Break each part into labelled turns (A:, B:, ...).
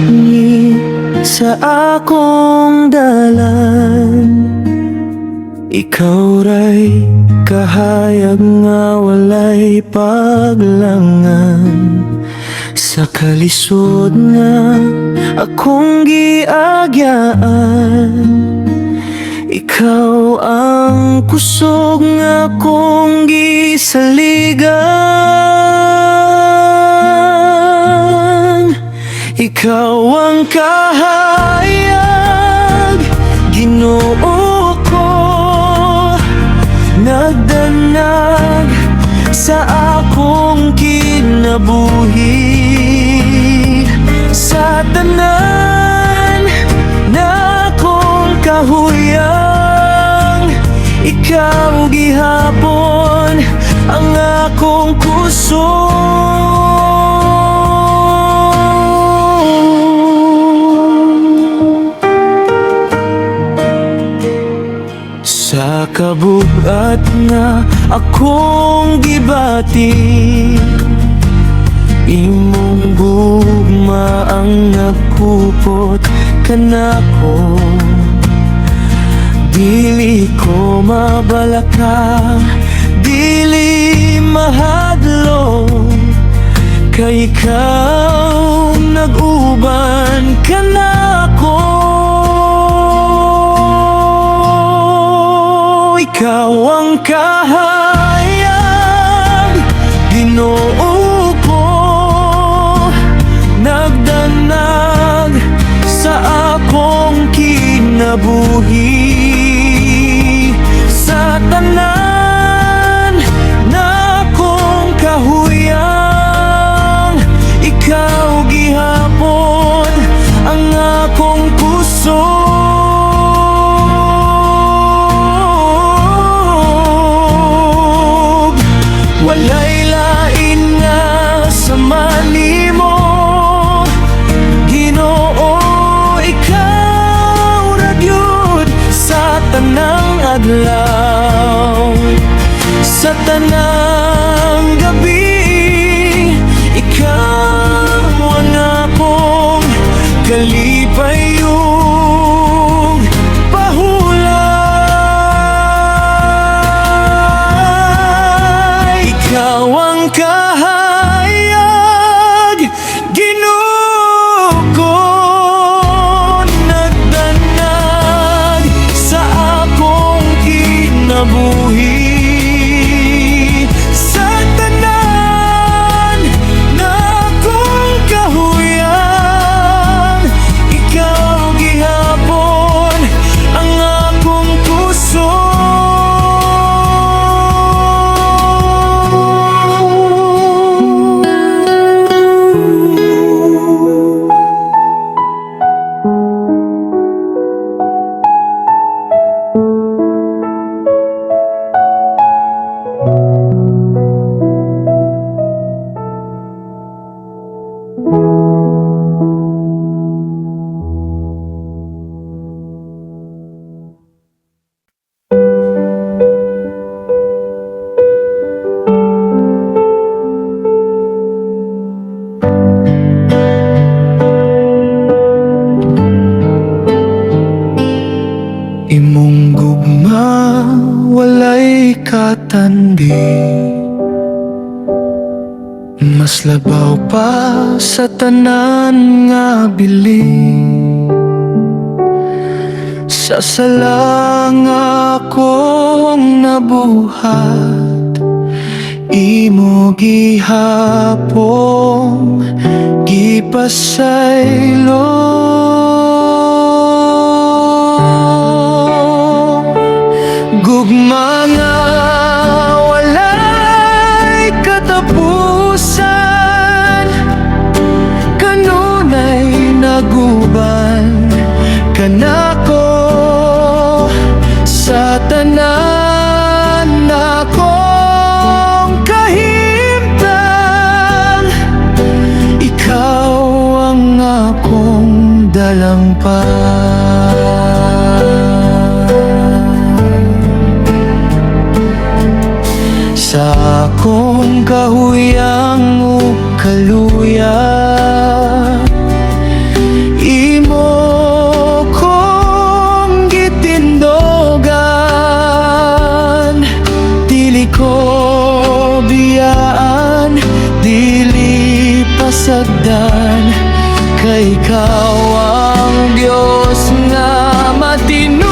A: ni sa akong dalan. Ikaw ray kahayag nga walay paglangan. Sa kalisod nga akong giagyaan, ikaw ang kusog nga akong gisaligan. Ikaw ang kahayag, Ginoo ko, nagdanag sa akong kinabuhi. Sa tanan na akong kahuyang, ikaw gihapon ang akong kusog. Sa kabugat nga akong gibati, imong gugma ang nagkupot kanako. Dili ko mabalaka, dili mahadlok, kay ikaw nag-uban kanako. Ikaw ang kahayag, Ginoo ko, nagdanag sa akong kinabuhi. Sa tanan na akong kahuyang, ikaw gihapon ang akong puso. Walay lain nga sa manimo, Ginoo, ikaw ra gyud sa tanang adlaw. Sa tanang gabi, ikaw ang akong kalipayong pahulay. Ikaw ang kahayag, Ginoo ko, nagdanag sa akong kinabuhi. Sa tanan na akong kahuyang, ikaw gihapon ang akong puso. Imong gugma walay katandi, mas labaw pa sa tanan nga bili. Sa sala nga akong nabuhat, imo gihapon gipasaylo. Gugma nga walay katapusan, kanunay naguban kanako. Sa tanan akong kahimtang, ikaw ang akong dalampag. Sa akong kahuyang o kaluya, ikaw ang Diyos na matino.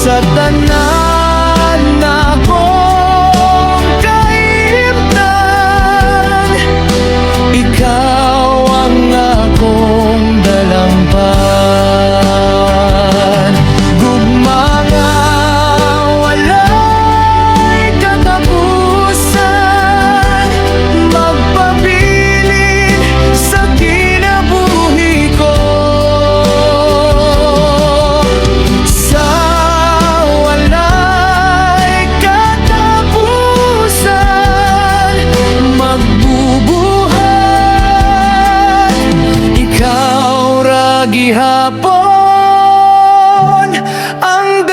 A: Sa tanan akong kaibtan, ikaw ang akong dalampan. Gugma nga walay katapusan, magpabilin sa kinabuhi ko. Gihapon ang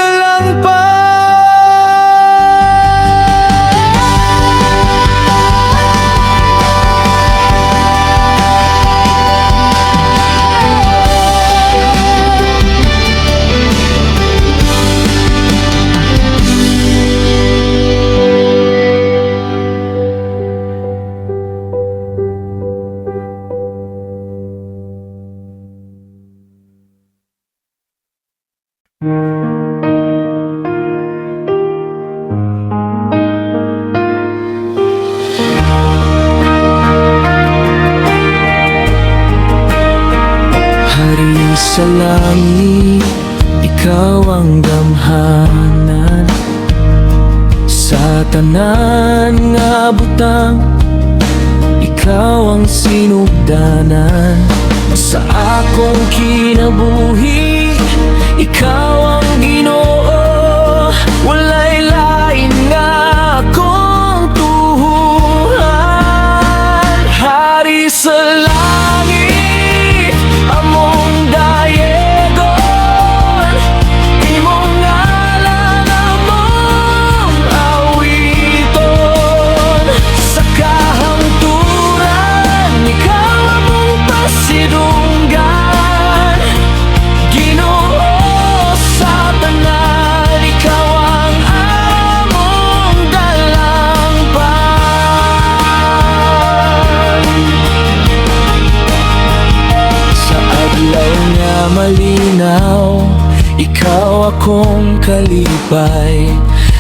A: Hari sa langit, ikaw ang damhanan. Sa tanan nga butang, ikaw ang sinugdanan. Sa akong kinabuhi, ikaw ang Ginoo. Walay lain nga akong tuhuhan. Hari sa langit, among dayegon, imong ngalan among awiton. Sa kahangturan, ikaw among pasidunggan. Ginoo sa tanan, ikaw ang among dalampan. Sa adlaw nga malinaw, ikaw akong kalipay.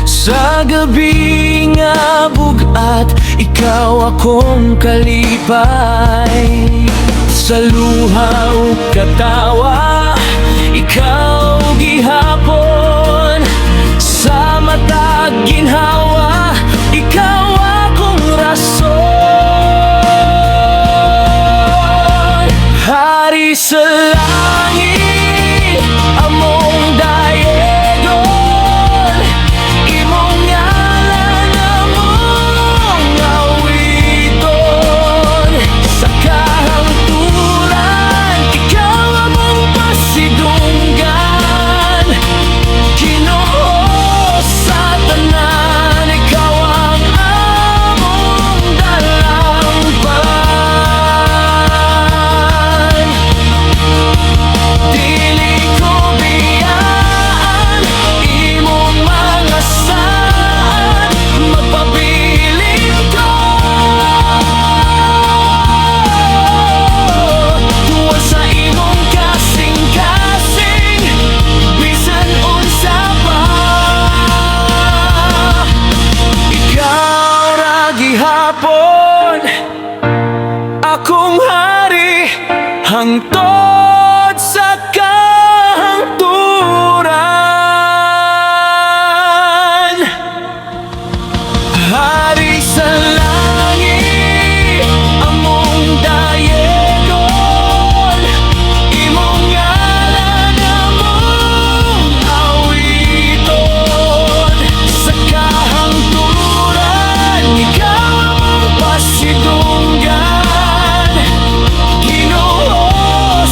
A: Sa gabi nga bugat, ikaw akong kalipay. Sa luha ug katawa, ikaw gihapon. Sa matag ginhawa, ikaw akong rason. Hari sa langit, among dayegon, imong ngalan among awiton. Sa kahangturan, ikaw among pasidunggan. Ginoo sa tanan, ikaw ang among dalampan. Dili ko biyaan imong mga saan, magpabilin ko tuwa sa imong kasing-kasing, bisan unsa pa. Ikaw ra gihapon akong hari, hangtod sa kahangturan. Hari sa langit, among dayegon, imong ngalan among awiton. Sa kahangturan, ikaw among pasidunggan. Ginoo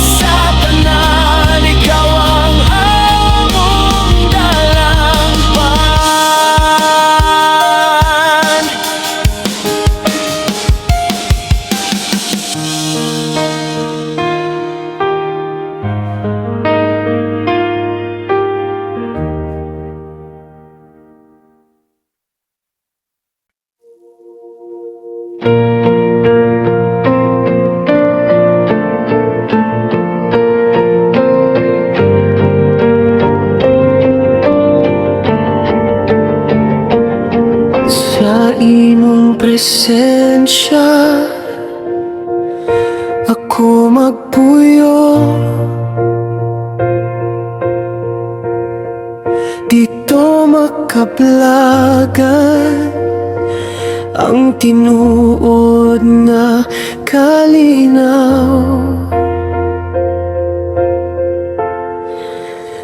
A: presensya, ako magpuyo. Dito makablagan ang tinuod na kalinaw.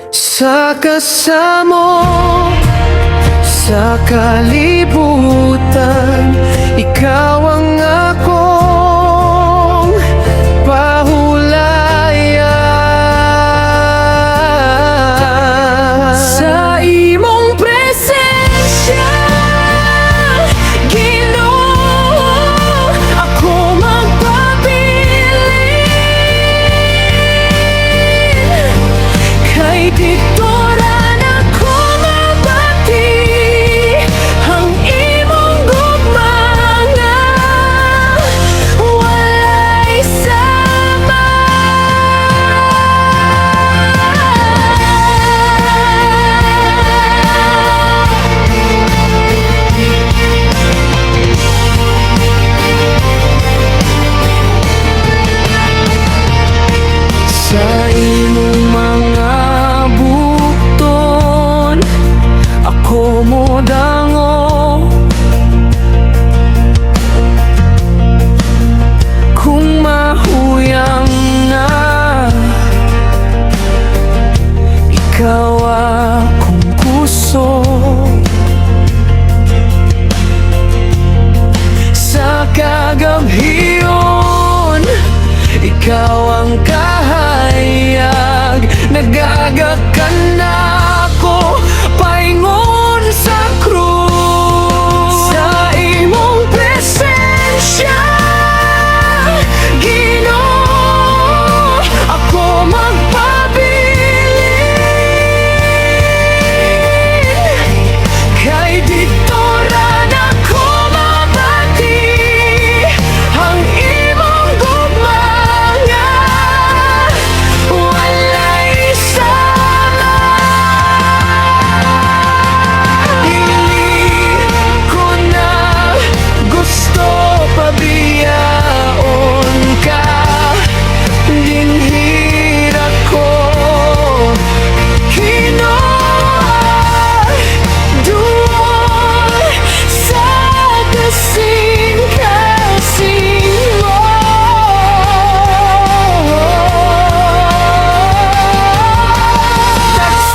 A: Sa kasamo, sa kalibutan, ikaw ang akong pahulayan. Sa imong presensya, Ginoo, ako magpabilin. Kay dito ra nako mabati ang imong gugmanga, walay sama. Sa imong mga bukton, ako mo dango. Kung mahuyang na, ikaw akong puso. Sa kagabiyon, ikaw ang kahayag. Nagagakan na ako paingon sa krus. Sa imong presensya, Ginoo, ako magpabilin. Kay dito ra nako mabati ang imong gugmanga, walay sama. Dili ko na gusto pabiyaon ka, dinhir ako. Ginoo, doon sa kasing-kasing mo.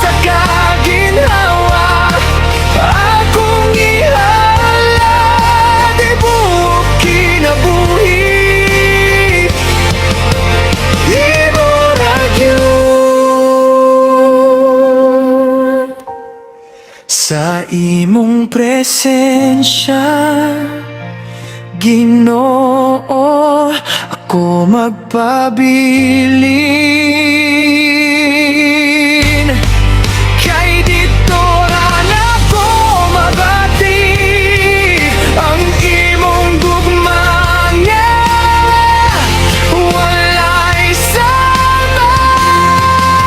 A: Sa kaginhawa, akong ihalad, ibuhok kinabuhi, imo ra gyud. Sa imong presensya, Ginoo, ako magpabilin. Kay dito ra nako mabati ang imong gugmanga, walay sama.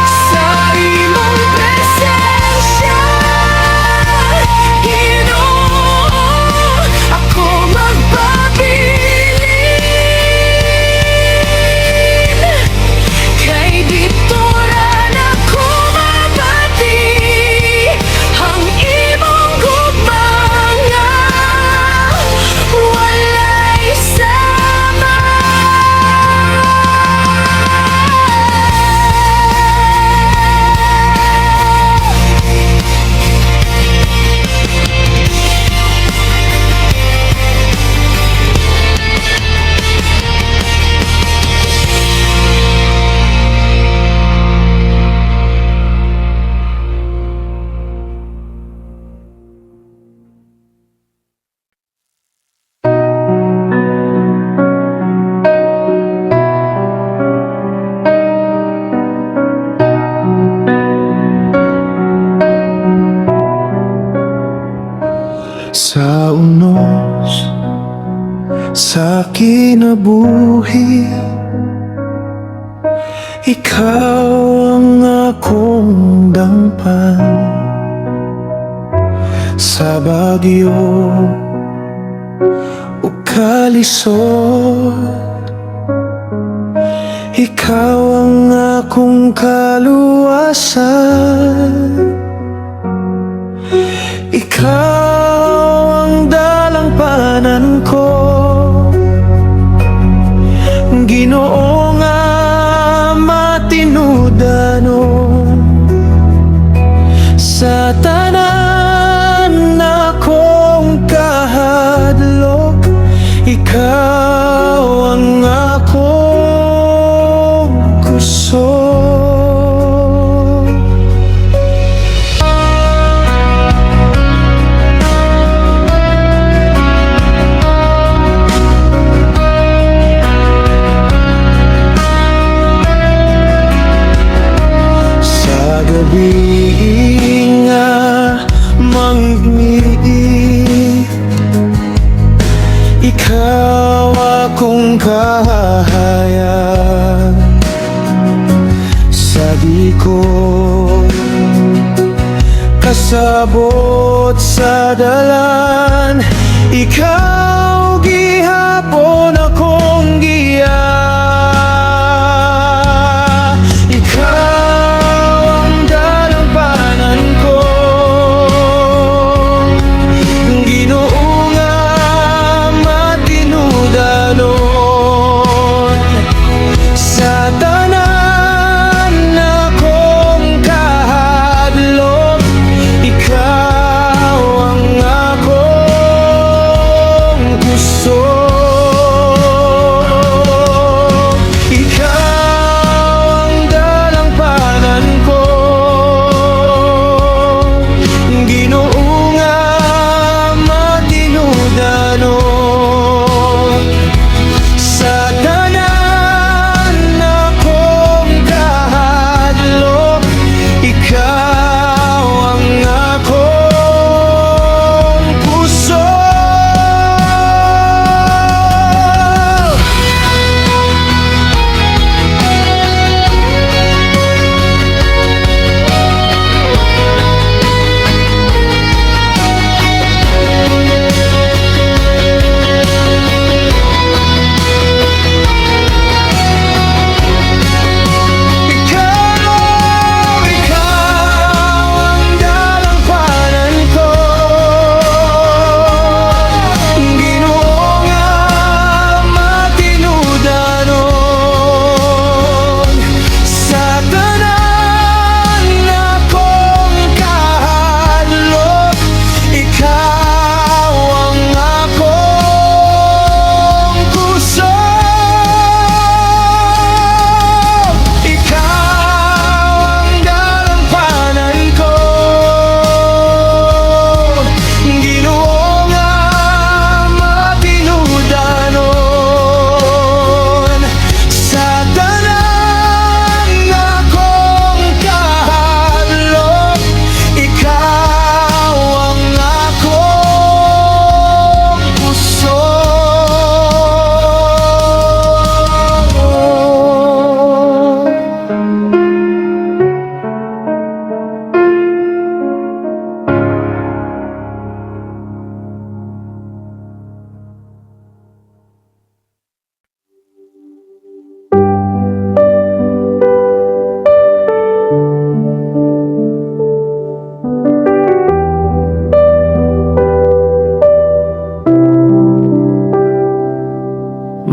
A: Sa imong presensya, Ginoo, ako magpabilin. Kay dito ra nako mabati ang imong gugmanga, walay sama. Sa unos, sa kinabuhi, ikaw ang akong dampan. Sa bagyo o kalisod. Ikaw ang akong kaluwasan. Ikaw ang dalampanan ko, Ginoo nga matinudanon sa tanan akong kahadlok. Ikaw ang akong kusog. Gabi nga mangmiit, ikaw akong kahayag. Sa di ko kasabot sa dalan, ikaw gihapon akong giya.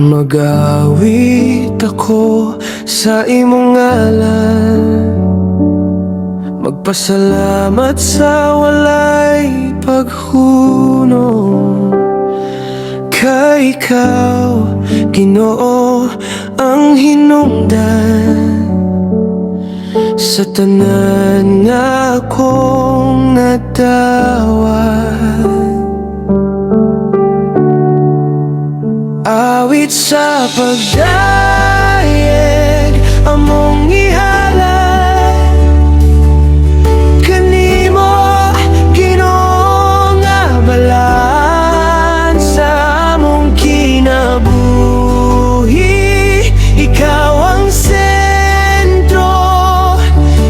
A: Mag-awit ako sa imong ngalan, magpasalamat sa walay paghunong. Kay ikaw, Ginoo, ang hinungdan sa tanan nga akong nadawat. Awit sa pagdayeg among ihalad kanimo, Ginoo, nga balaan sa among kinabuhi. Ikaw ang sentro,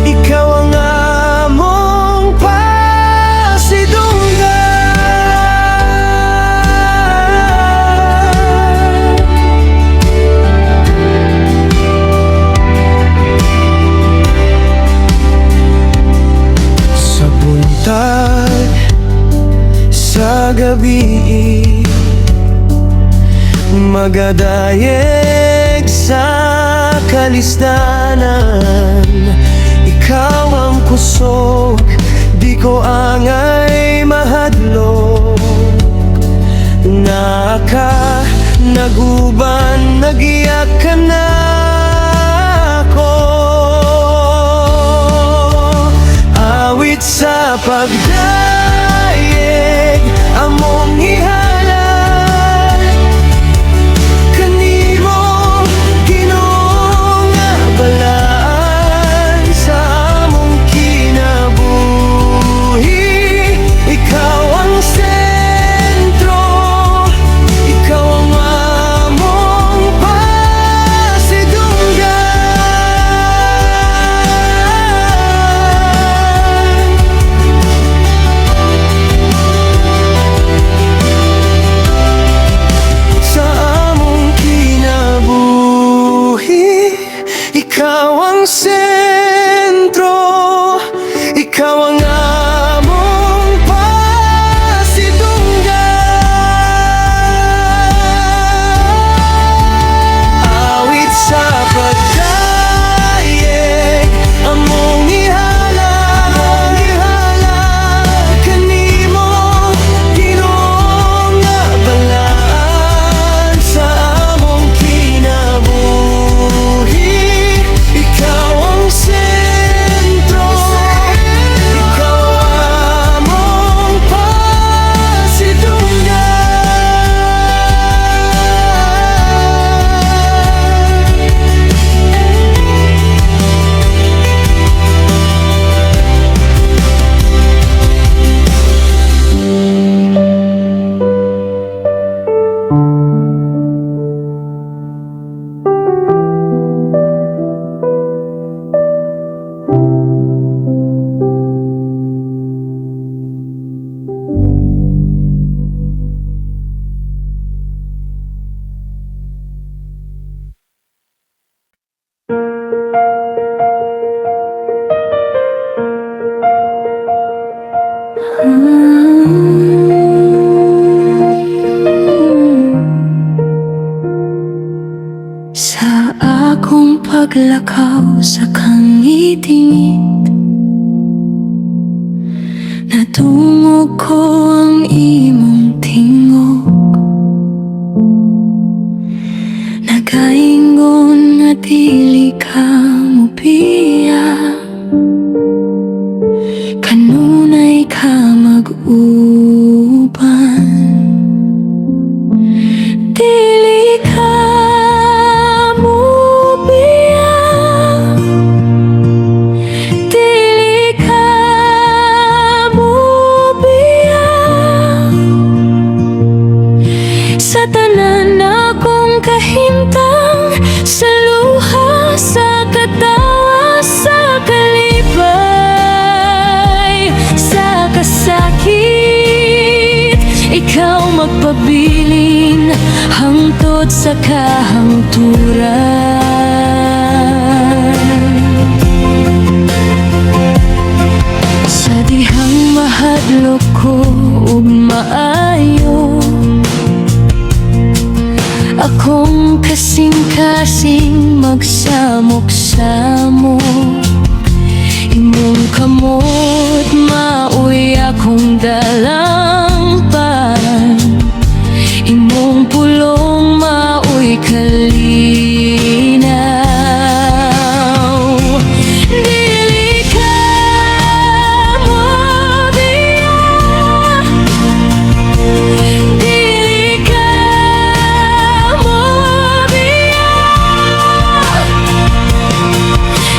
A: ikaw ang among pasidunggan. gabi, magadayeg sa kalisdanan. Ikaw ang kusog, di ko angay mahadlok. Naka, naguban, nagiyak ka na ako. Awit sa pagdayeg, among ihalal. Kanimo, Ginoo nga balaan sa among kinabuhi. Ikaw ang sentro, ikaw ang among pasidunggan. Sa among kinabuhi, ikaw ang sentro, ikaw ang among pasidunggan. Awit sa pagdayeg, among ihalal. Kanimo, Ginoo nga balaan sa among kinabuhi. Ikaw ang sentro, ikaw among pasidunggan.
B: Sa akong paglakaw sa kangitingit, natungog ko ang imong tingog. Nagaingon nga dili ka mubiya, kanunay ka mag-uban. Dili ka mubiya, dili ka mubiya. Sa tanan akong kahimtang, sa luha, sa katawa, sa kalipay, sa kasakit, ikaw magpabilin hangtod sa kahangturan. Sa dihang mahadlok ko ug maayo, akong kasing-kasing magsamok-samok. Imong kamot maoy akong dalangpan, imong pulong maoy kalinaw. Dili ka mubiya, dili ka mubiya.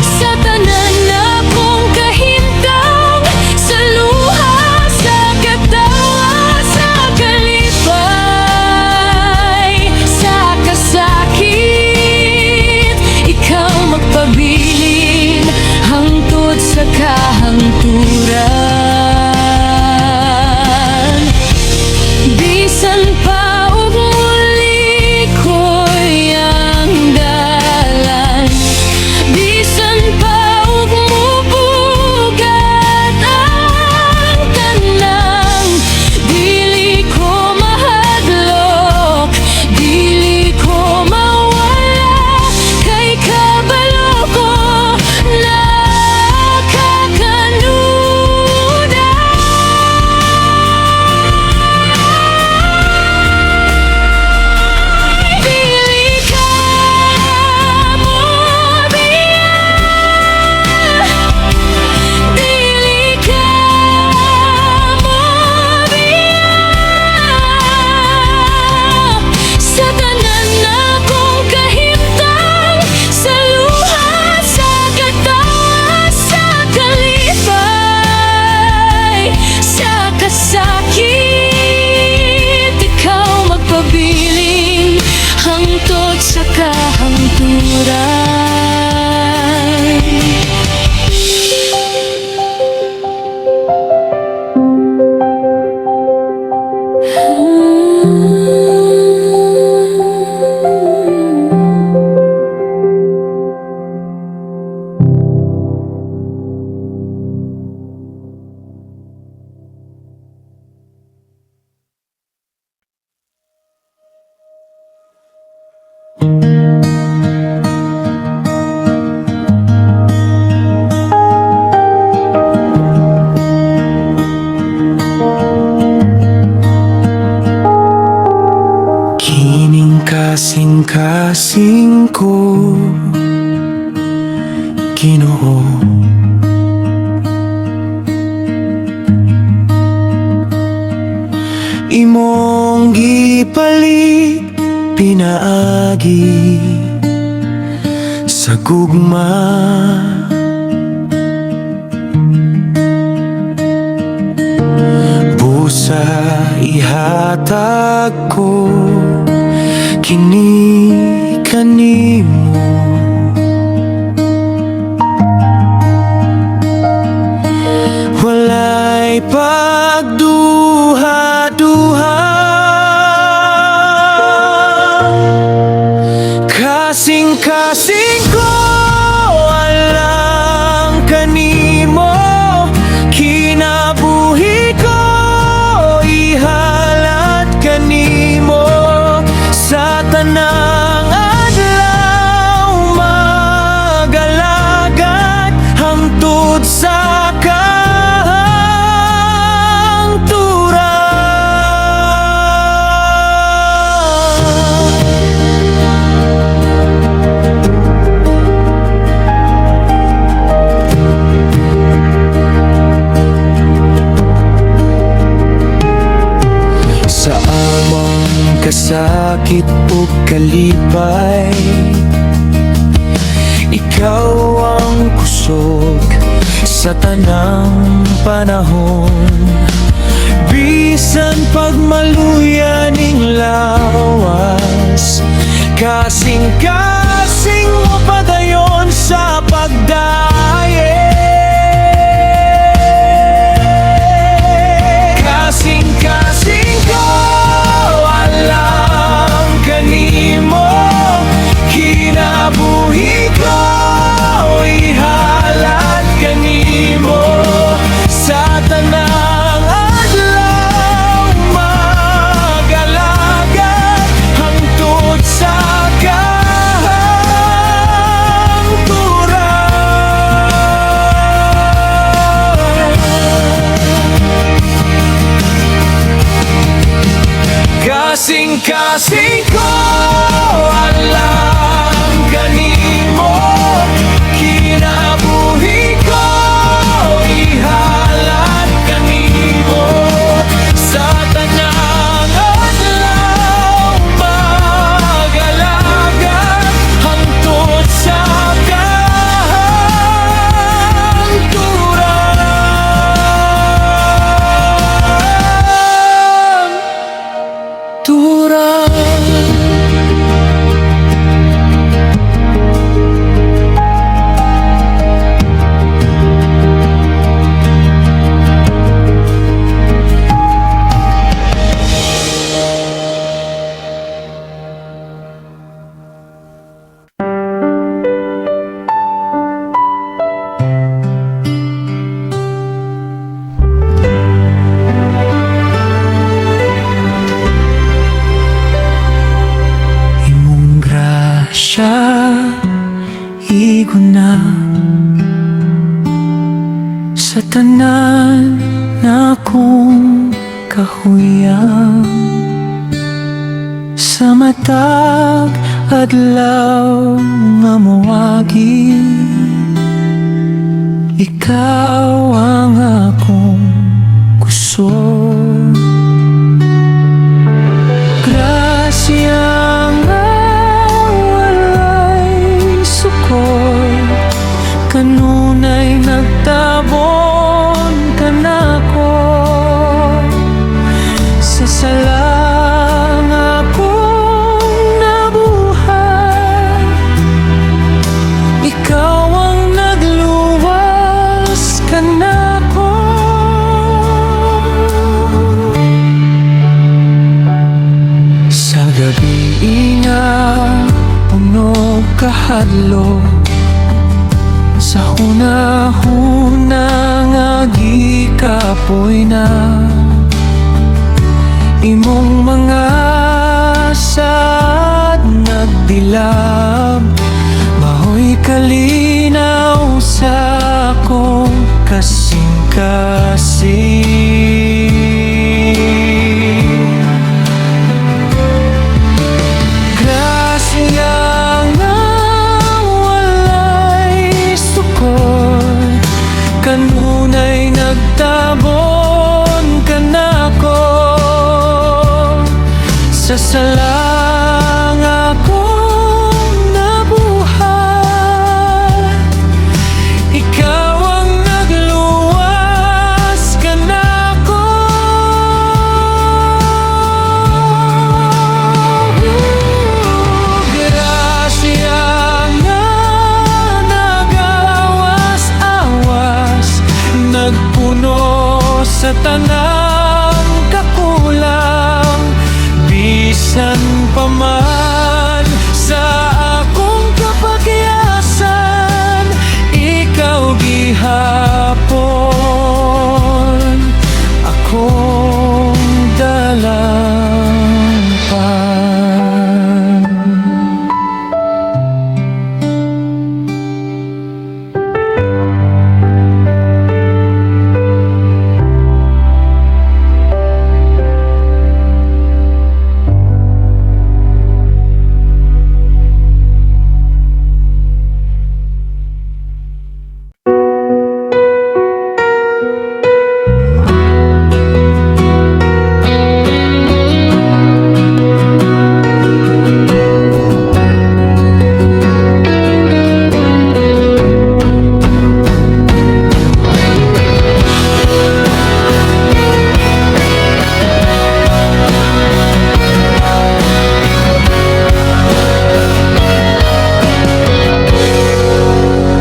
B: Sa tanan akong kahintang, sa luha, sa
A: Kining kasing-kasing ko, Ginoo. Imong gipalit pinaagi sa gugma, busa ihatag ko kini kanimo. Walay pagduha-duha, kasing-kasing ko alang kanimo. Kinabuhi ko ihalat kanimo sa tanang adlaw, magalagad hangtod sa sakit o kalipay, ikaw ang kusog sa tanang panahon. Bisan pagmaluyaning lawas, kasing-kasing mo padayon sa pagdaye. Kasing-kasing ko alang kanimo. Kinabuhi ko ihalat kanimo sa tanang adlaw, magalagad hangtod sa kasing-kasing ko alang kanimo. Kinabuhi ko ihalat kanimo sa tanang adlaw, magalagad hangtod sa iguna sa tanan na akong kahuyang, sa matag adlaw nga moagi. Ikaw ang akong kusog. Grasya nga kanunay nagtabon ka nako sa salang akong nabuhay. kahadlok sa hunahuna nga gikapoy na imong mga sad nagdilab. Mahoy kalinaw sa akong kasing-kasing. Grasya nga walay sukod, kanunay nagtabon ka nako. Sa salang akong nabuhat, ikaw ang nagluwas ka nako. Grasya nga nagawas-awas, nagpuno sa tanang kakulang. Bisan pa man sa akong kapagyasan, ikaw gihapon akong dalampan.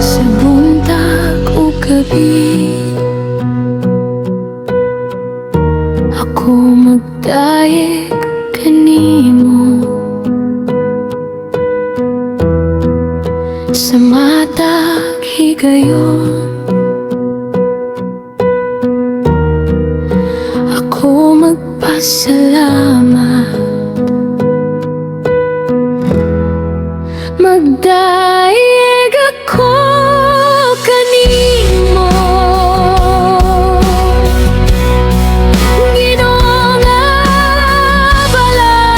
A: Sa buntag o gabi, ako magdayeg kanimo. Sa matag higayon, ako magpasalamat. Magdayeg ako kanimo, Ginoo nga balaan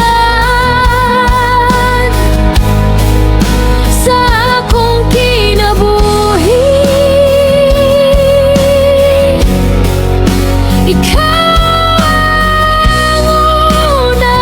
A: sa akong kinabuhi. Ikaw ang una.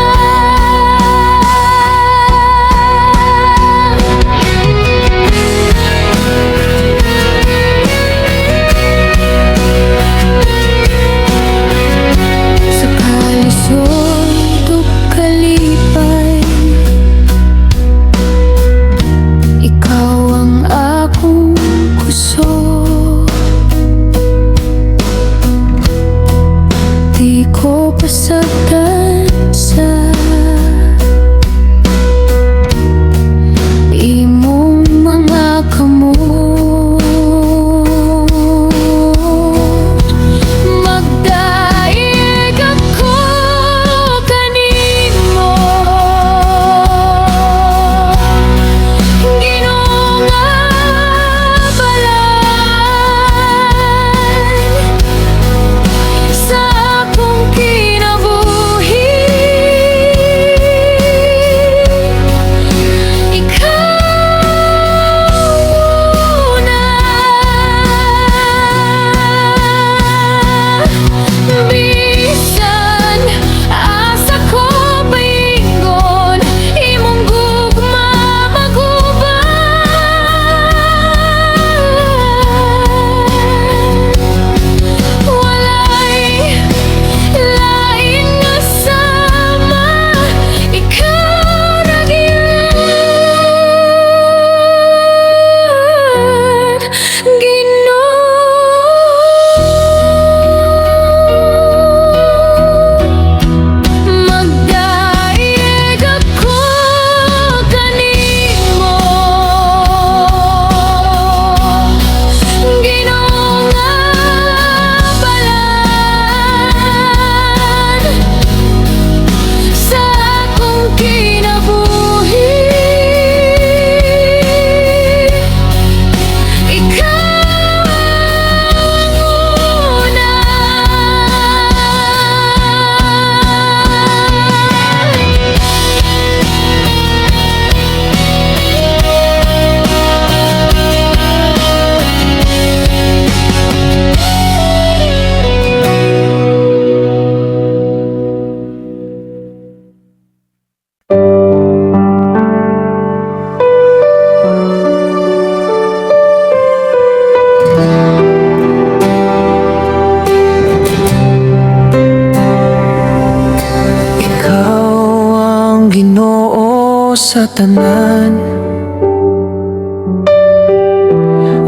C: tanan.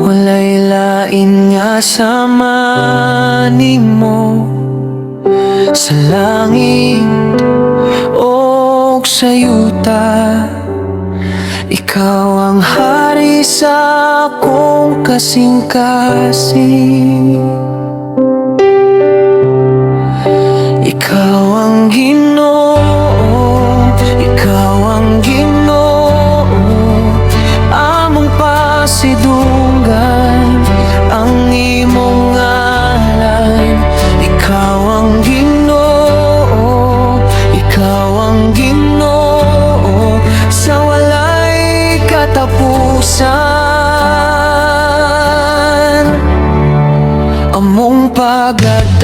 C: Walay lain nga sama nimo sa langit o sa yuta. Ikaw ang hari sa akong kasing-kasing. Ikaw ang Ginoo, ikaw ang Ginoo, among pasidunggan ang imong ngalan. Ikaw ang Ginoo, ikaw ang Ginoo, sa walay katapusan, among pagdaygon.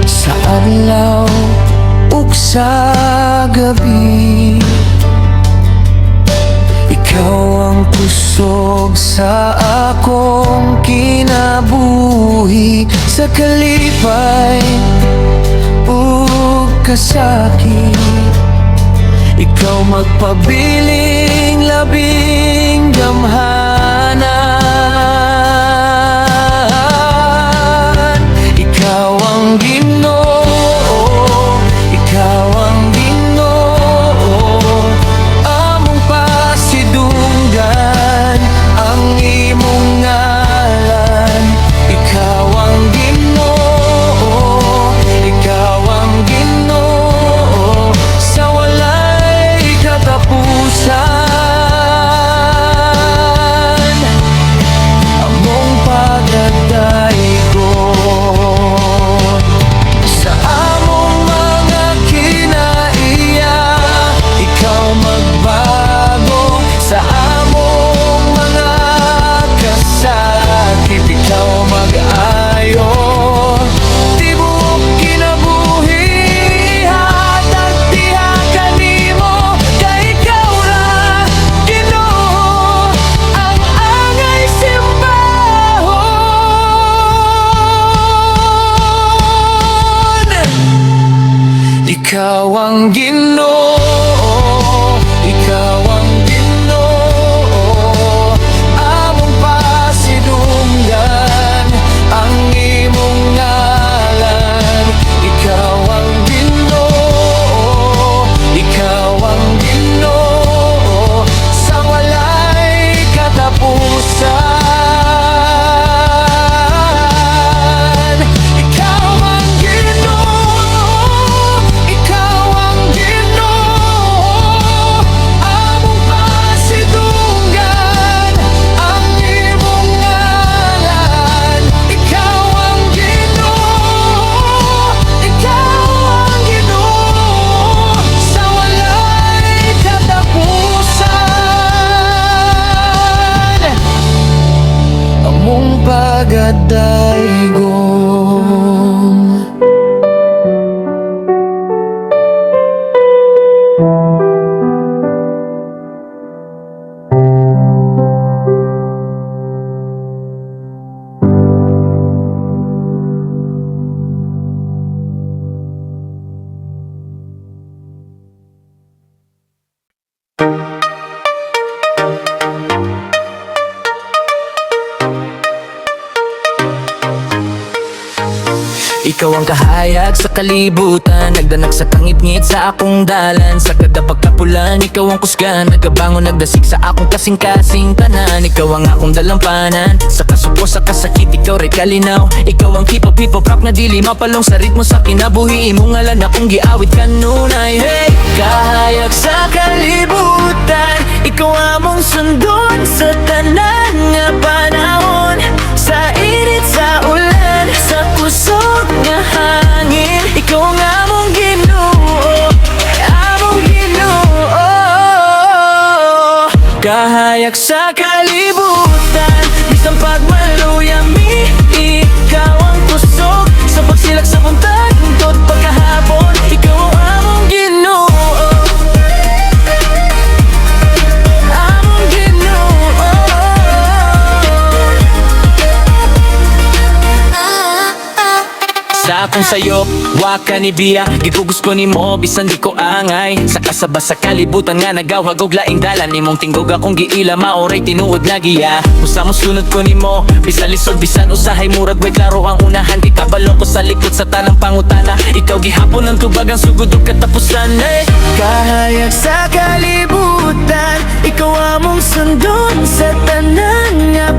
C: Sa adlaw ug sa gabi, ikaw ang kusog sa akong kinabuhi. Sa kalipay ug kasakit, ikaw magpabiling labing gamhanan. Ikaw ang Ginoo, ikaw ang Ginoo, among pasidunggan ang imong ngalan. Ikaw ang Ginoo, ikaw ang Ginoo, sa walay katapusan, among pagdaygon. Sa among mga kinaiya, ikaw magbago. Sa among mga kasakit, ikaw mag-ayo. Tibuok kinabuhi, hatag diha kanimo, kay ikaw ra Ginoo ang angay simbahon. Ikaw ang Ginoo, ikaw ang Ginoo, among pasidunggan ang imong ngalan. Ikaw ang Ginoo, ikaw ang Ginoo, sa walay katapusan. Ikaw ang Ginoo, ikaw ang Ginoo, among pasidunggan ang imong ngalan. Ikaw ang Ginoo, ikaw ang Ginoo, sa walay katapusan, among pagadaygon. Ikaw ang kahayag sa kalibutan, nagdanag sa kangit-ngit sa akong dalan. Sa kada pagkapulan, ikaw ang kusgan, nagabangon nagdasig sa akong kasing-kasing tanan. Ikaw ang akong dalampanan, sa kasuko sa kasakit, ikaw ray kalinaw. Ikaw ang hip-hop rap na dili mapalong sa ritmo sa kinabuhi. Imong ngalan akong giawit kanunay. Hey, kahayag sa kalibutan, ikaw among sundon sa tanan nga panahon. Sa init, sa ulan, sa kusog nga hangin, ikaw ang among Ginoo, among Ginoo. Kahayag sa kalibutan, bisang pagmaluyami, ikaw ang kusog sa pagsilak sa buntag, tot pagkahapon, ikaw ang among Ginoo, among Ginoo. sa akong sayo, waka ni Bia. Gigugus ko ni mo, bisan di ko angay. Sa kasaba sa kalibutan nga nagawag og laing dalan. Imong tinggog akong giila, maoray tinuod na giya. Usa mo sunod ko ni mo, bisan lisod, bisan usahay murag way klaro ang unahan. Di kabalo ko sa likod sa tanang pangutana. Ikaw gihapon ang tubag ang sugod ug katapusan. Kahayag sa kalibutan, ikaw among sundon sa tanan nga